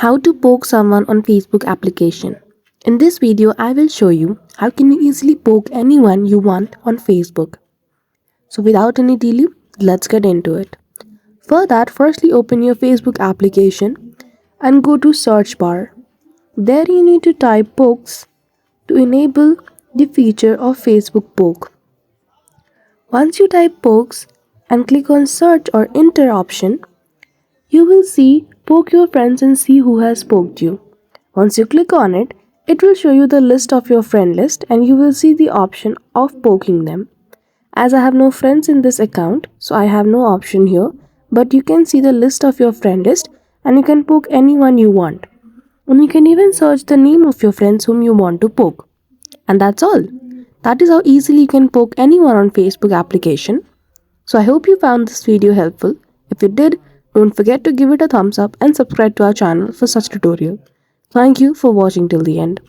How to poke someone on Facebook application. In this video, I will show you how can you easily poke anyone you want on Facebook. So without any delay, let's get into it. For that, firstly open your Facebook application and go to search bar. There you need to type pokes to enable the feature of Facebook poke. Once you type pokes and click on search or enter option, you will see poke your friends and see who has poked you. Once you click on it, it will show you the list of your friend list and you will see the option of poking them. As I have no friends in this account, so I have no option here, but you can see the list of your friend list and you can poke anyone you want. And you can even search the name of your friends whom you want to poke. And that's all. That is how easily you can poke anyone on Facebook application. So I hope you found this video helpful. If you did, don't forget to give it a thumbs up and subscribe to our channel for such tutorial. Thank you for watching till the end.